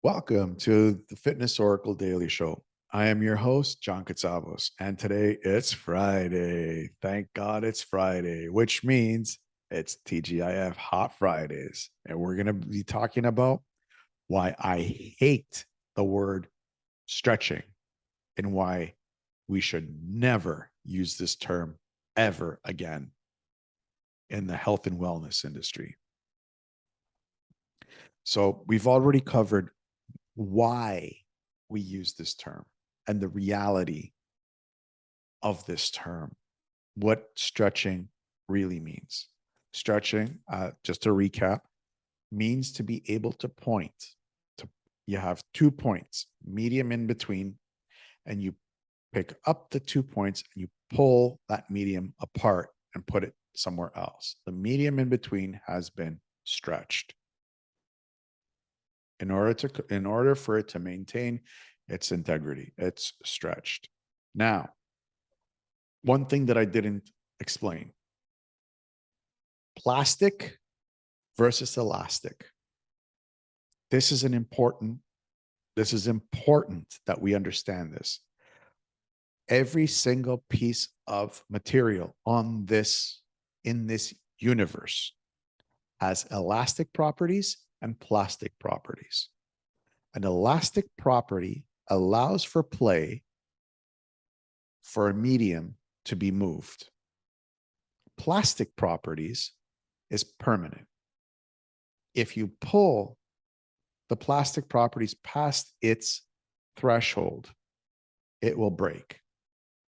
Welcome to the Fitness Oracle Daily Show. I am your host, John Katsavos, and today it's Friday. Thank God it's Friday, which means it's TGIF Hot Fridays. And we're going to be talking about why I hate the word stretching and why we should never use this term ever again in the health and wellness industry. So we've already covered why we use this term and the reality of this term, what stretching really means. Stretching, just to recap, means to be able to point. You have 2 points, medium in between, and you pick up the 2 points and you pull that medium apart and put it somewhere else. The medium in between has been stretched. In order for it to maintain its integrity, it's stretched. Now, one thing that I didn't explain: plastic versus elastic. This is important that we understand this. Every single piece of material in this universe has elastic properties and plastic properties. An elastic property allows for play for a medium to be moved. Plastic properties is permanent. If you pull the plastic properties past its threshold, it will break.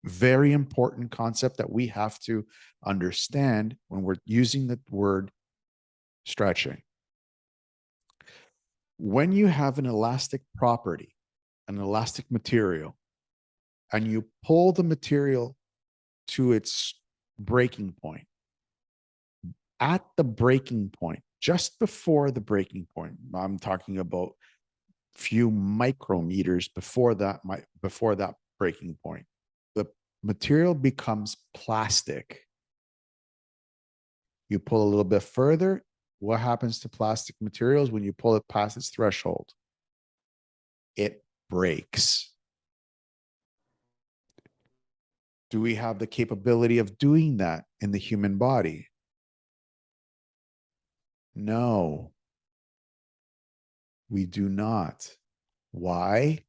Very important concept that we have to understand when we're using the word stretching. When you have an elastic property, an elastic material, and you pull the material to its breaking point, at the breaking point, just before the breaking point, I'm talking about few micrometers before that breaking point, the material becomes plastic. You pull a little bit further. What happens to plastic materials when you pull it past its threshold? It breaks. Do we have the capability of doing that in the human body? No, we do not. Why?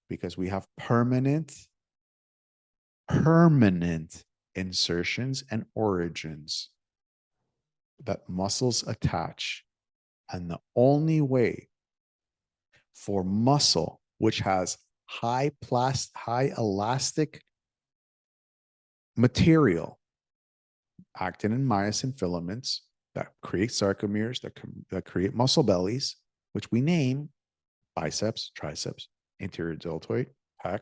Because we have permanent insertions and origins that muscles attach. And the only way for muscle, which has high elastic material, actin and myosin filaments that create sarcomeres, that create muscle bellies, which we name biceps, triceps, anterior deltoid, pec,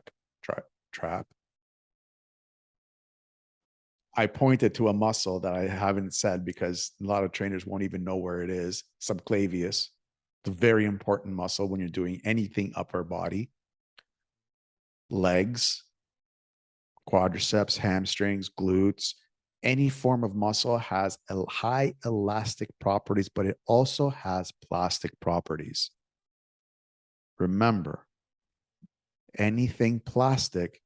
trap. I pointed to a muscle that I haven't said because a lot of trainers won't even know where it is. Subclavius, the very important muscle when you're doing anything upper body. Legs, quadriceps, hamstrings, glutes, any form of muscle has high elastic properties, but it also has plastic properties. Remember, anything elastic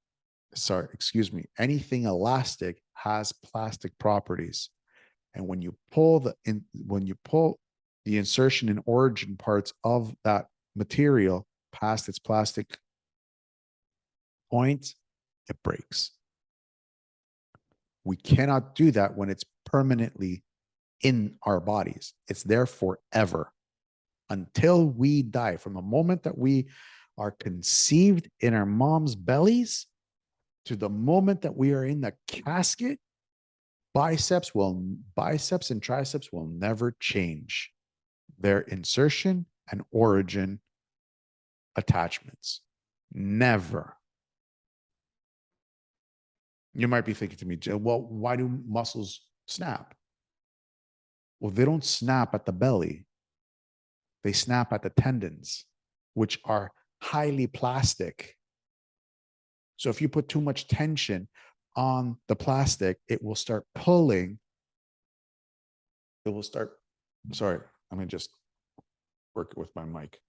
has plastic properties. And when you pull the insertion and origin parts of that material past its plastic point, it breaks. We cannot do that when it's permanently in our bodies. It's there forever until we die. From the moment that we are conceived in our mom's bellies to the moment that we are in the casket, biceps and triceps will never change their insertion and origin attachments. Never. You might be thinking to me, well, why do muscles snap? Well, they don't snap at the belly. They snap at the tendons, which are highly plastic. So if you put too much tension on the plastic, it will start pulling. Sorry, let me just work with my mic.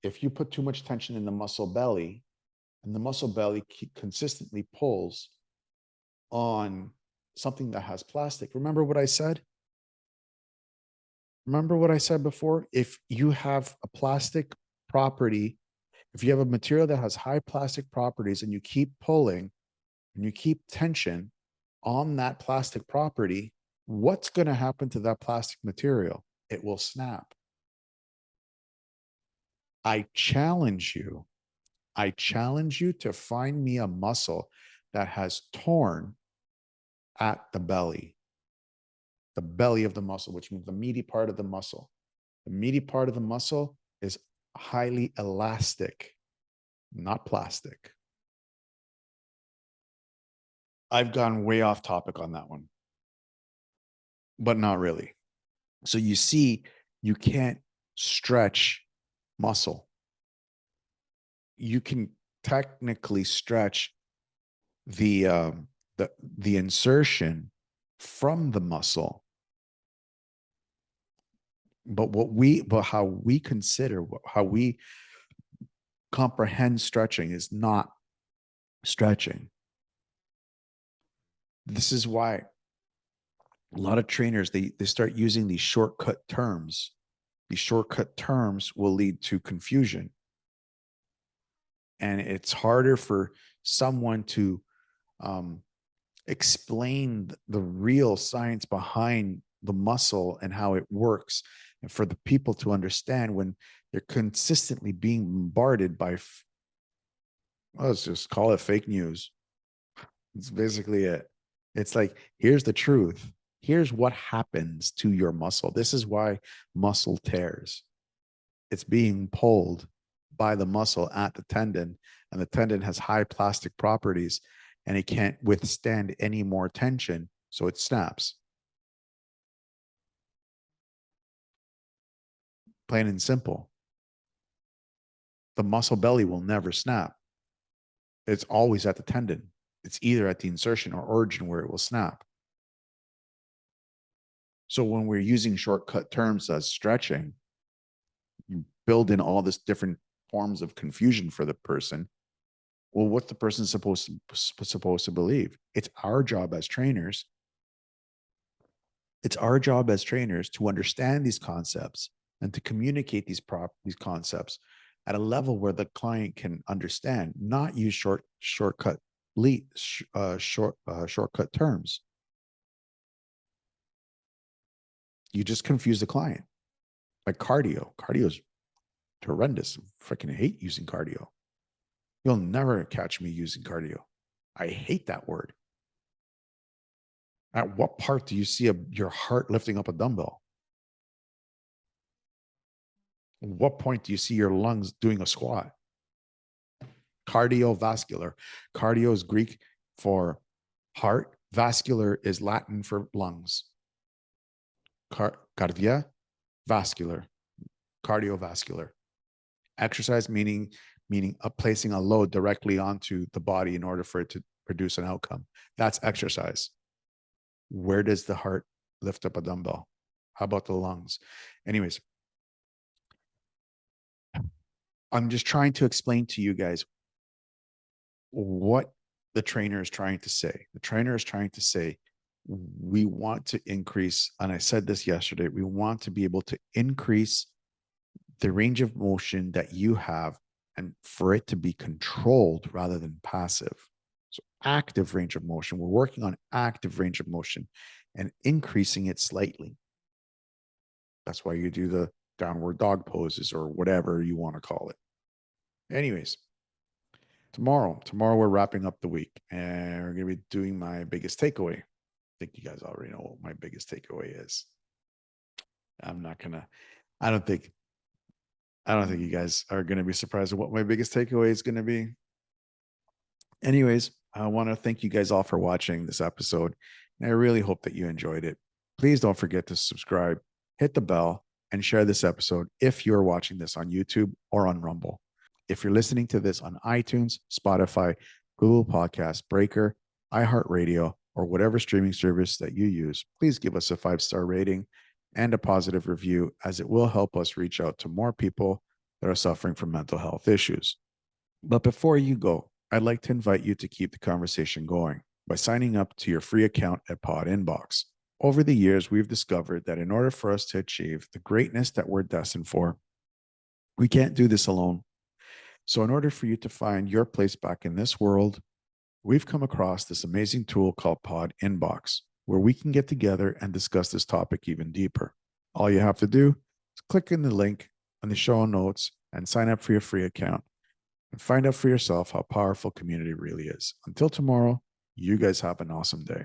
if you put too much tension in the muscle belly and the muscle belly consistently pulls on something that has plastic, remember what I said? Remember what I said before? If you have a plastic property, if you have a material that has high plastic properties and you keep pulling and you keep tension on that plastic property, what's going to happen to that plastic material? It will snap. I challenge you to find me a muscle that has torn at the belly of the muscle, which means the meaty part of the muscle. The meaty part of the muscle is highly elastic, not plastic. I've gone way off topic on that one, but not really. So you see, you can't stretch muscle. You can technically stretch the insertion from the muscle, but how we comprehend stretching is not stretching. This is why a lot of trainers, they start using these shortcut terms. These shortcut terms will lead to confusion. And it's harder for someone to explain the real science behind the muscle and how it works, and for the people to understand when they're consistently being bombarded by, let's just call it fake news. It's basically it. It's like, here's the truth. Here's what happens to your muscle. This is why muscle tears. It's being pulled by the muscle at the tendon, and the tendon has high plastic properties, and it can't withstand any more tension, so it snaps. Plain and simple. The muscle belly will never snap. It's always at the tendon. It's either at the insertion or origin where it will snap. So when we're using shortcut terms as stretching, you build in all this different forms of confusion for the person. Well, what's the person supposed to believe? It's our job as trainers. It's our job as trainers to understand these concepts and to communicate these concepts at a level where the client can understand, not use shortcut terms. You just confuse the client. Like cardio. Cardio is horrendous. I freaking hate using cardio. You'll never catch me using cardio. I hate that word. At what part do you see your heart lifting up a dumbbell? At what point do you see your lungs doing a squat? Cardiovascular. Cardio is Greek for heart. Vascular is Latin for lungs. Cardia, vascular, cardiovascular. Exercise meaning placing a load directly onto the body in order for it to produce an outcome. That's exercise. Where does the heart lift up a dumbbell? How about the lungs? Anyways, I'm just trying to explain to you guys what the trainer is trying to say. The trainer is trying to say, we want to increase, and I said this yesterday, we want to be able to increase the range of motion that you have, and for it to be controlled rather than passive. So active range of motion. We're working on active range of motion and increasing it slightly. That's why you do the downward dog poses or whatever you want to call it. Anyways, tomorrow we're wrapping up the week and we're going to be doing my biggest takeaway. I think you guys already know what my biggest takeaway is. I don't think you guys are going to be surprised at what my biggest takeaway is going to be. Anyways, I want to thank you guys all for watching this episode. And I really hope that you enjoyed it. Please don't forget to subscribe, hit the bell, and share this episode if you're watching this on YouTube or on Rumble. If you're listening to this on iTunes, Spotify, Google Podcasts, Breaker, iHeartRadio, or whatever streaming service that you use, please give us a 5-star rating and a positive review, as it will help us reach out to more people that are suffering from mental health issues. But before you go, I'd like to invite you to keep the conversation going by signing up to your free account at PodInBox. Over the years, we've discovered that in order for us to achieve the greatness that we're destined for, we can't do this alone. So, in order for you to find your place back in this world, we've come across this amazing tool called PodInBox, where we can get together and discuss this topic even deeper. All you have to do is click in the link on the show notes and sign up for your free account and find out for yourself how powerful community really is. Until tomorrow, you guys have an awesome day.